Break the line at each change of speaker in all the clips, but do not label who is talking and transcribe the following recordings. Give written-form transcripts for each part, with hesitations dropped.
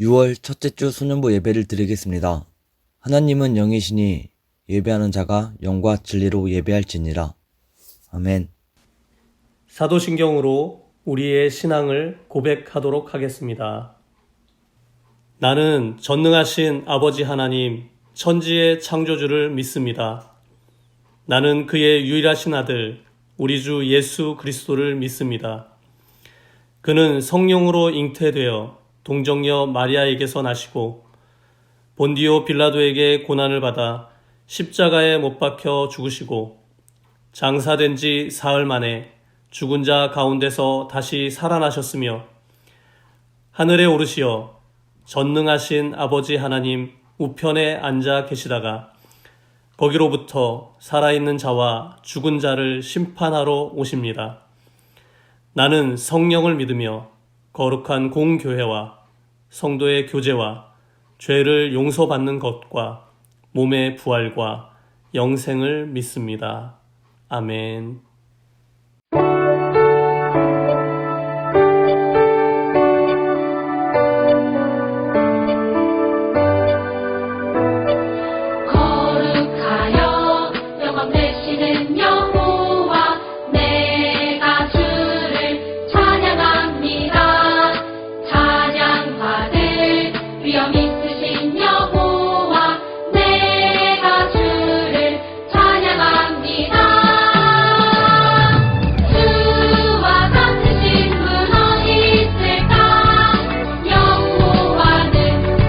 6월 첫째 주 소년부 예배를 드리겠습니다. 하나님은 영이시니 예배하는 자가 영과 진리로 예배할지니라. 아멘.
사도신경으로 우리의 신앙을 고백하도록 하겠습니다. 나는 전능하신 아버지 하나님, 천지의 창조주를 믿습니다. 나는 그의 유일하신 아들, 우리 주 예수 그리스도를 믿습니다. 그는 성령으로 잉태되어 동정녀 마리아에게서 나시고 본디오 빌라도에게 고난을 받아 십자가에 못 박혀 죽으시고 장사된 지 사흘 만에 죽은 자 가운데서 다시 살아나셨으며 하늘에 오르시어 전능하신 아버지 하나님 우편에 앉아 계시다가 거기로부터 살아있는 자와 죽은 자를 심판하러 오십니다. 나는 성령을 믿으며 거룩한 공교회와 성도의 교제와 죄를 용서받는 것과 몸의 부활과 영생을 믿습니다. 아멘.
거룩하여 영광 되시는 여호와 내가 주를 찬양합니다. 찬양받을 위엄 있으신 여호와 내가 주를 찬양합니다. 주와 같으신 분 어디 있을까? 여호와는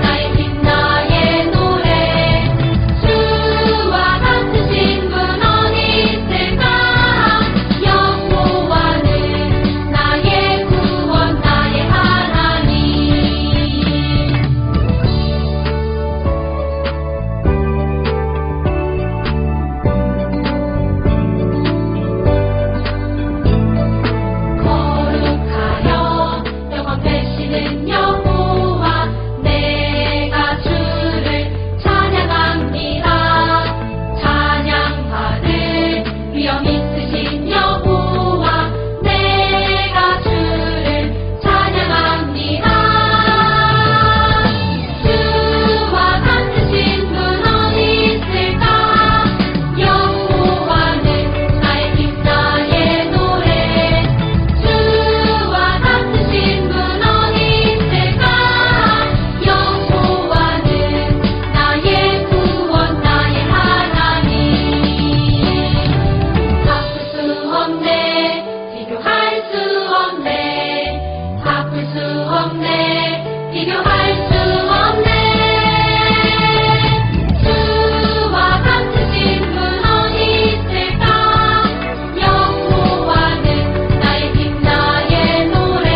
나의 빛 나의 노래. 주와 같으신 분 어디 있을까? 여호와는 나의 구원 나의 하나님. 거룩하여 영광 되시는 여호와 내가 주를 찬양합니다. 찬양받을 위엄 있으신 여호와 내가 주를 찬양합니다. 주와 같으신 분 어디 있을까? 여호와는 나의 빛 나의 노래. 주와 같으신 분 어디 있을까? 여호와는 나의 구원 나의 하나님. 바꿀 수 없네, 비교할 수 없네, 바꿀 수 없네, 비교할 수 없네. 주와 같으신 분 어디 있을까? 여호와는 나의 빛 나의 노래.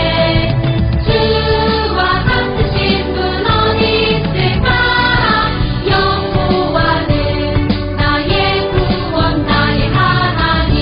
주와 같으신 분 어디 있을까? 여호와는 나의 구원 나의 하나님.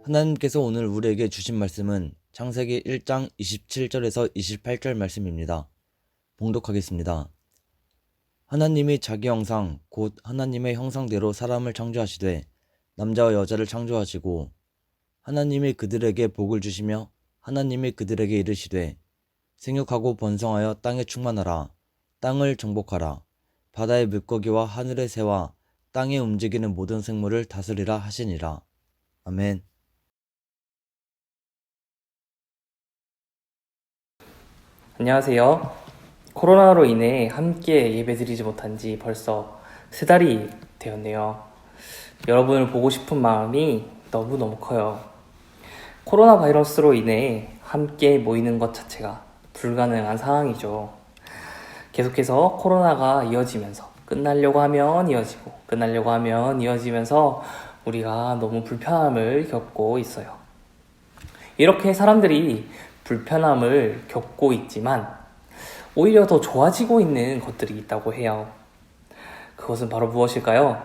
하나님께서 오늘 우리에게 주신 말씀은 창세기 1장 27절에서 28절 말씀입니다. 봉독하겠습니다. 하나님이 자기 형상 곧 하나님의 형상대로 사람을 창조하시되 남자와 여자를 창조하시고 하나님이 그들에게 복을 주시며 하나님이 그들에게 이르시되 생육하고 번성하여 땅에 충만하라. 땅을 정복하라. 바다의 물고기와 하늘의 새와 땅에 움직이는 모든 생물을 다스리라 하시니라. 아멘.
안녕하세요. 코로나로 인해 함께 예배드리지 못한 지 벌써 3달이 되었네요. 여러분을 보고 싶은 마음이 너무너무 커요. 코로나 바이러스로 인해 함께 모이는 것 자체가 불가능한 상황이죠. 계속해서 코로나가 이어지면서 끝나려고 하면 이어지고 끝나려고 하면 이어지면서 우리가 너무 불편함을 겪고 있어요. 이렇게 사람들이 불편함을 겪고 있지만 오히려 더 좋아지고 있는 것들이 있다고 해요. 그것은 바로 무엇일까요?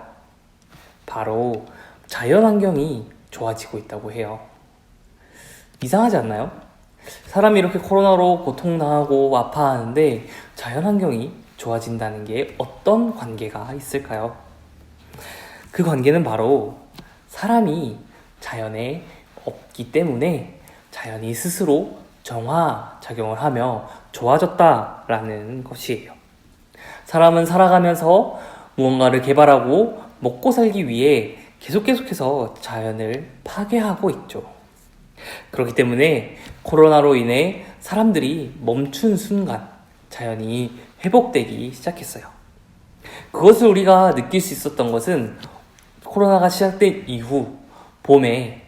바로 자연환경이 좋아지고 있다고 해요. 이상하지 않나요? 사람이 이렇게 코로나로 고통당하고 아파하는데 자연환경이 좋아진다는 게 어떤 관계가 있을까요? 그 관계는 바로 사람이 자연에 없기 때문에 자연이 스스로 정화작용을 하며 좋아졌다라는 것이에요. 사람은 살아가면서 무언가를 개발하고 먹고 살기 위해 계속해서 자연을 파괴하고 있죠. 그렇기 때문에 코로나로 인해 사람들이 멈춘 순간 자연이 회복되기 시작했어요. 그것을 우리가 느낄 수 있었던 것은 코로나가 시작된 이후 봄에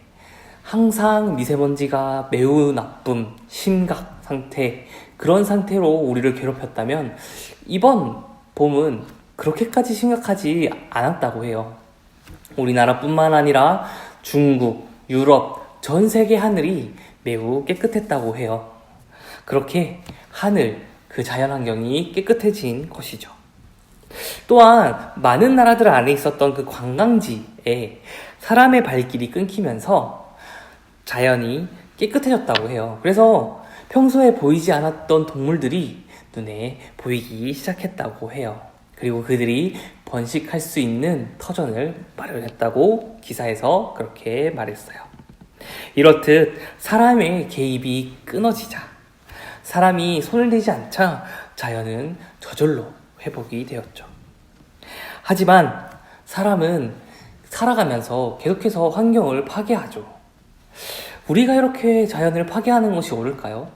항상 미세먼지가 매우 나쁨, 심각 상태, 그런 상태로 우리를 괴롭혔다면 이번 봄은 그렇게까지 심각하지 않았다고 해요. 우리나라뿐만 아니라 중국, 유럽, 전 세계 하늘이 매우 깨끗했다고 해요. 그렇게 하늘, 그 자연환경이 깨끗해진 것이죠. 또한 많은 나라들 안에 있었던 그 관광지에 사람의 발길이 끊기면서 자연이 깨끗해졌다고 해요. 그래서 평소에 보이지 않았던 동물들이 눈에 보이기 시작했다고 해요. 그리고 그들이 번식할 수 있는 터전을 마련했다고 기사에서 그렇게 말했어요. 이렇듯 사람의 개입이 끊어지자, 사람이 손을 대지 않자 자연은 저절로 회복이 되었죠. 하지만 사람은 살아가면서 계속해서 환경을 파괴하죠. 우리가 이렇게 자연을 파괴하는 것이 옳을까요?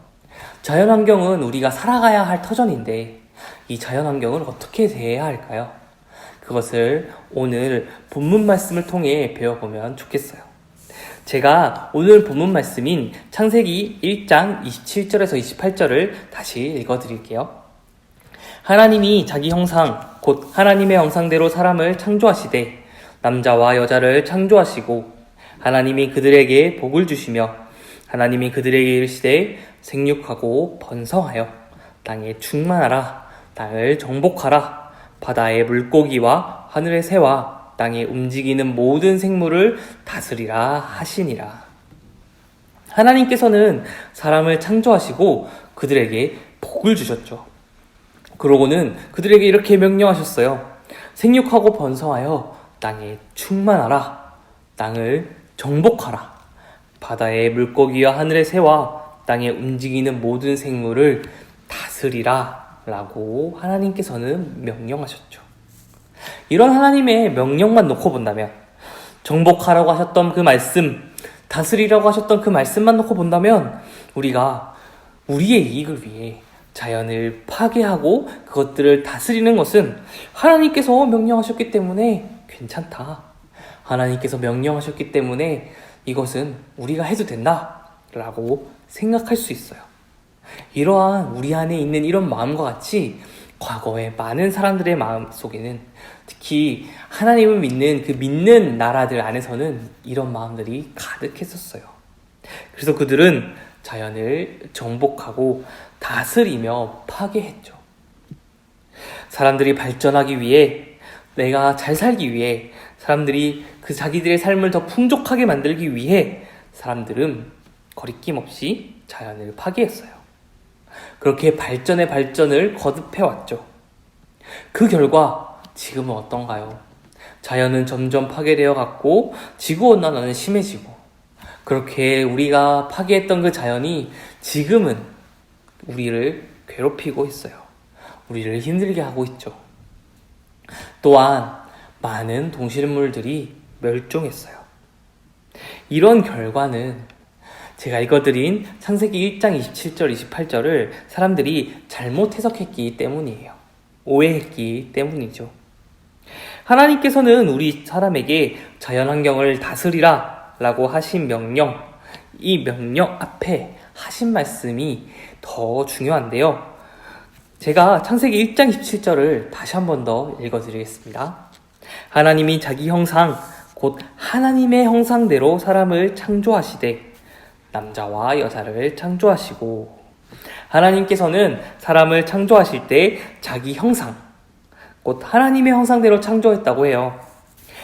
자연환경은 우리가 살아가야 할 터전인데 이 자연환경을 어떻게 대해야 할까요? 그것을 오늘 본문 말씀을 통해 배워보면 좋겠어요. 제가 오늘 본문 말씀인 창세기 1장 27절에서 28절을 다시 읽어드릴게요. 하나님이 자기 형상 곧 하나님의 형상대로 사람을 창조하시되 남자와 여자를 창조하시고 하나님이 그들에게 복을 주시며 하나님이 그들에게 이르시되 생육하고 번성하여 땅에 충만하라. 땅을 정복하라. 바다의 물고기와 하늘의 새와 땅에 움직이는 모든 생물을 다스리라 하시니라. 하나님께서는 사람을 창조하시고 그들에게 복을 주셨죠. 그러고는 그들에게 이렇게 명령하셨어요. 생육하고 번성하여 땅에 충만하라. 땅을 정복하라. 바다의 물고기와 하늘의 새와 땅에 움직이는 모든 생물을 다스리라 라고 하나님께서는 명령하셨죠. 이런 하나님의 명령만 놓고 본다면, 정복하라고 하셨던 그 말씀, 다스리라고 하셨던 그 말씀만 놓고 본다면 우리가 우리의 이익을 위해 자연을 파괴하고 그것들을 다스리는 것은 하나님께서 명령하셨기 때문에 괜찮다. 하나님께서 명령하셨기 때문에 이것은 우리가 해도 된다 라고 생각할 수 있어요. 이러한 우리 안에 있는 이런 마음과 같이 과거에 많은 사람들의 마음 속에는, 특히 하나님을 믿는 그 믿는 나라들 안에서는 이런 마음들이 가득했었어요. 그래서 그들은 자연을 정복하고 다스리며 파괴했죠. 사람들이 발전하기 위해, 내가 잘 살기 위해, 사람들이 그 자기들의 삶을 더 풍족하게 만들기 위해 사람들은 거리낌 없이 자연을 파괴했어요. 그렇게 발전의 발전을 거듭해왔죠. 그 결과 지금은 어떤가요? 자연은 점점 파괴되어 갔고 지구온난화는 심해지고, 그렇게 우리가 파괴했던 그 자연이 지금은 우리를 괴롭히고 있어요. 우리를 힘들게 하고 있죠. 또한 많은 동식물들이 멸종했어요. 이런 결과는 제가 읽어드린 창세기 1장 27절, 28절을 사람들이 잘못 해석했기 때문이에요. 오해했기 때문이죠. 하나님께서는 우리 사람에게 자연환경을 다스리라 라고 하신 명령, 이 명령 앞에 하신 말씀이 더 중요한데요. 제가 창세기 1장 27절을 다시 한 번 더 읽어드리겠습니다. 하나님이 자기 형상, 곧 하나님의 형상대로 사람을 창조하시되 남자와 여자를 창조하시고, 하나님께서는 사람을 창조하실 때 자기 형상, 곧 하나님의 형상대로 창조했다고 해요.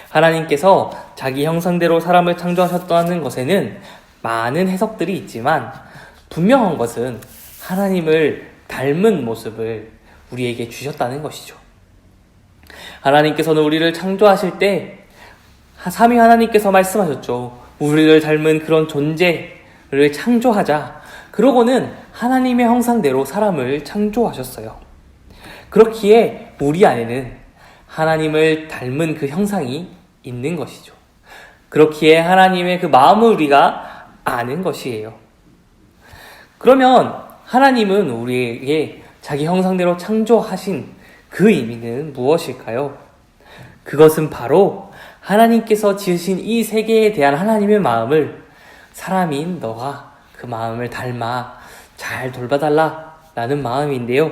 하나님께서 자기 형상대로 사람을 창조하셨다는 것에는 많은 해석들이 있지만 분명한 것은 하나님을 닮은 모습을 우리에게 주셨다는 것이죠. 하나님께서는 우리를 창조하실 때 삼위 하나님께서 말씀하셨죠. 우리를 닮은 그런 존재를 창조하자. 그러고는 하나님의 형상대로 사람을 창조하셨어요. 그렇기에 우리 안에는 하나님을 닮은 그 형상이 있는 것이죠. 그렇기에 하나님의 그 마음을 우리가 아는 것이에요. 그러면 하나님은 우리에게 자기 형상대로 창조하신 그 의미는 무엇일까요? 그것은 바로 하나님께서 지으신 이 세계에 대한 하나님의 마음을 사람인 너가 그 마음을 닮아 잘 돌봐달라 라는 마음인데요.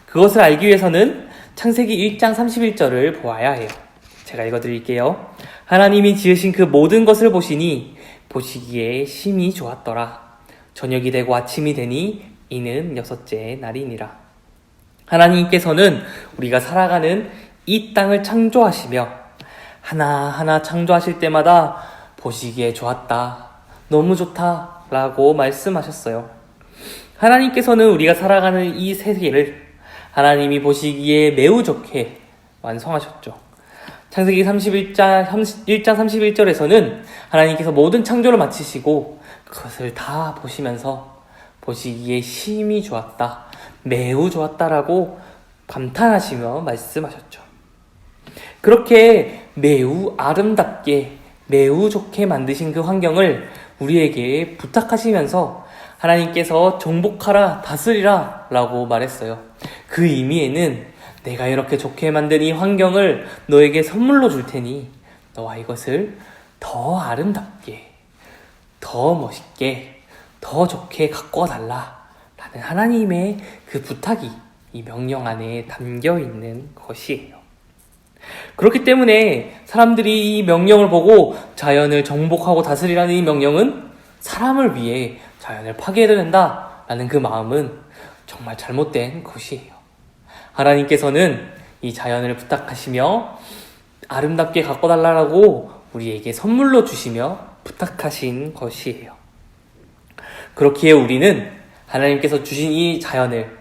그것을 알기 위해서는 창세기 1장 31절을 보아야 해요. 제가 읽어드릴게요. 하나님이 지으신 그 모든 것을 보시니 보시기에 심히 좋았더라. 저녁이 되고 아침이 되니 이는 여섯째 날이니라. 하나님께서는 우리가 살아가는 이 땅을 창조하시며 하나하나 창조하실 때마다 보시기에 좋았다, 너무 좋다 라고 말씀하셨어요. 하나님께서는 우리가 살아가는 이 세계를 하나님이 보시기에 매우 좋게 완성하셨죠. 창세기 1장 31절에서는 하나님께서 모든 창조를 마치시고 그것을 다 보시면서 보시기에 심히 좋았다, 매우 좋았다라고 감탄하시며 말씀하셨죠. 그렇게 매우 아름답게 매우 좋게 만드신 그 환경을 우리에게 부탁하시면서 하나님께서 정복하라, 다스리라 라고 말했어요. 그 의미에는 내가 이렇게 좋게 만든 이 환경을 너에게 선물로 줄 테니 너와 이것을 더 아름답게, 더 멋있게, 더 좋게 가꿔달라 라는 하나님의 그 부탁이 이 명령 안에 담겨 있는 것이에요. 그렇기 때문에 사람들이 이 명령을 보고 자연을 정복하고 다스리라는 이 명령은 사람을 위해 자연을 파괴해야 된다라는 그 마음은 정말 잘못된 것이에요. 하나님께서는 이 자연을 부탁하시며 아름답게 가꿔달라고 우리에게 선물로 주시며 부탁하신 것이에요. 그렇기에 우리는 하나님께서 주신 이 자연을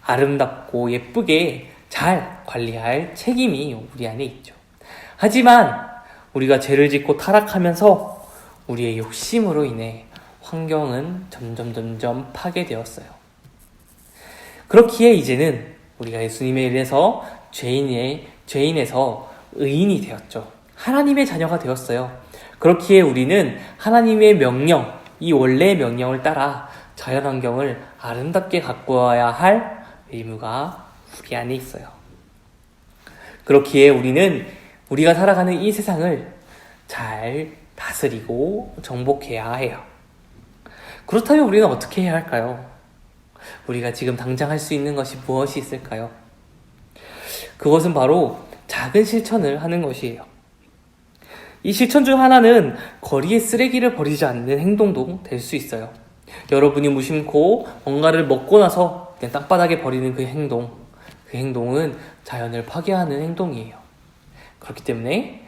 아름답고 예쁘게 잘 관리할 책임이 우리 안에 있죠. 하지만 우리가 죄를 짓고 타락하면서 우리의 욕심으로 인해 환경은 점점 파괴되었어요. 그렇기에 이제는 우리가 예수님에 의해서 죄인에서 의인이 되었죠. 하나님의 자녀가 되었어요. 그렇기에 우리는 하나님의 명령, 이 원래의 명령을 따라 자연환경을 아름답게 가꾸어야 할 의무가 우리 안에 있어요. 그렇기에 우리는 우리가 살아가는 이 세상을 잘 다스리고 정복해야 해요. 그렇다면 우리는 어떻게 해야 할까요? 우리가 지금 당장 할 수 있는 것이 무엇이 있을까요? 그것은 바로 작은 실천을 하는 것이에요. 이 실천 중 하나는 거리에 쓰레기를 버리지 않는 행동도 될 수 있어요. 여러분이 무심코 뭔가를 먹고 나서 그냥 땅바닥에 버리는 그 행동은 자연을 파괴하는 행동이에요. 그렇기 때문에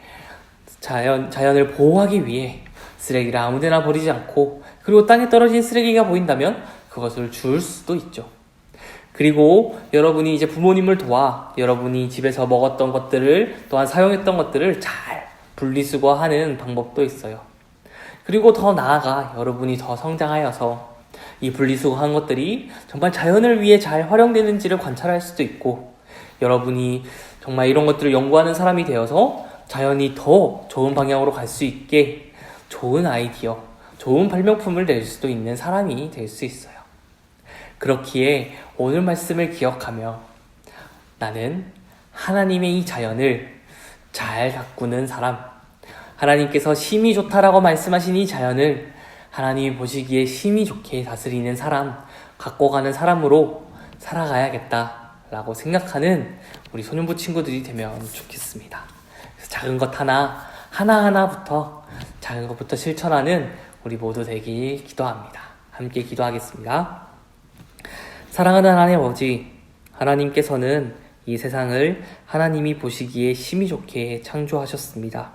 자연을 보호하기 위해 쓰레기를 아무데나 버리지 않고, 그리고 땅에 떨어진 쓰레기가 보인다면 그것을 주울 수도 있죠. 그리고 여러분이 이제 부모님을 도와 여러분이 집에서 먹었던 것들을 또한 사용했던 것들을 잘 분리수거하는 방법도 있어요. 그리고 더 나아가 여러분이 더 성장하여서 이 분리수거한 것들이 정말 자연을 위해 잘 활용되는지를 관찰할 수도 있고, 여러분이 정말 이런 것들을 연구하는 사람이 되어서 자연이 더 좋은 방향으로 갈 수 있게 좋은 아이디어, 좋은 발명품을 낼 수도 있는 사람이 될 수 있어요. 그렇기에 오늘 말씀을 기억하며 나는 하나님의 이 자연을 잘 가꾸는 사람, 하나님께서 심히 좋다라고 말씀하신 이 자연을 하나님이 보시기에 심히 좋게 다스리는 사람, 가꿔가는 사람으로 살아가야겠다라고 생각하는 우리 소년부 친구들이 되면 좋겠습니다. 그래서 작은 것 하나하나부터 작은 것부터 실천하는 우리 모두 되길 기도합니다. 함께 기도하겠습니다. 사랑하는 하나님 아버지, 하나님께서는 이 세상을 하나님이 보시기에 심히 좋게 창조하셨습니다.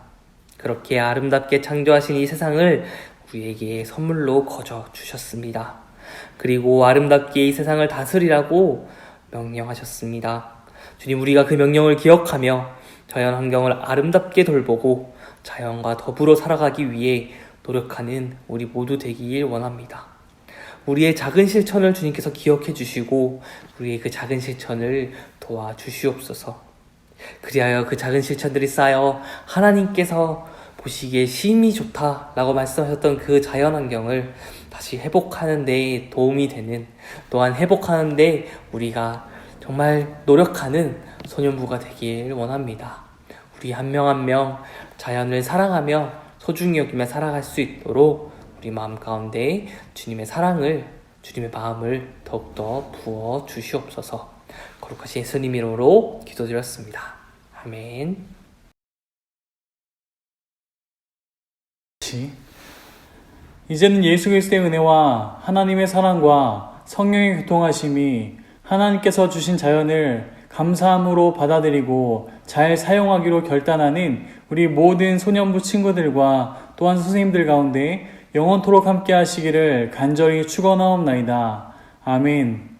그렇게 아름답게 창조하신 이 세상을 우리에게 선물로 거저 주셨습니다. 그리고 아름답게 이 세상을 다스리라고 명령하셨습니다. 주님, 우리가 그 명령을 기억하며 자연 환경을 아름답게 돌보고 자연과 더불어 살아가기 위해 노력하는 우리 모두 되길 원합니다. 우리의 작은 실천을 주님께서 기억해 주시고 우리의 그 작은 실천을 도와주시옵소서. 그리하여 그 작은 실천들이 쌓여 하나님께서 보시기에 심히 좋다라고 말씀하셨던 그 자연환경을 다시 회복하는 데 도움이 되는, 또한 회복하는 데 우리가 정말 노력하는 소년부가 되길 원합니다. 우리 한 명 한 명 자연을 사랑하며 소중히 여기며 살아갈 수 있도록 우리 마음 가운데 주님의 사랑을, 주님의 마음을 더욱더 부어 주시옵소서. 거룩하신 예수님 이름으로 기도드렸습니다. 아멘.
이제는 예수 그리스도의 은혜와 하나님의 사랑과 성령의 교통하심이 하나님께서 주신 자연을 감사함으로 받아들이고 잘 사용하기로 결단하는 우리 모든 소년부 친구들과 또한 선생님들 가운데 영원토록 함께 하시기를 간절히 축원하옵나이다. 아멘.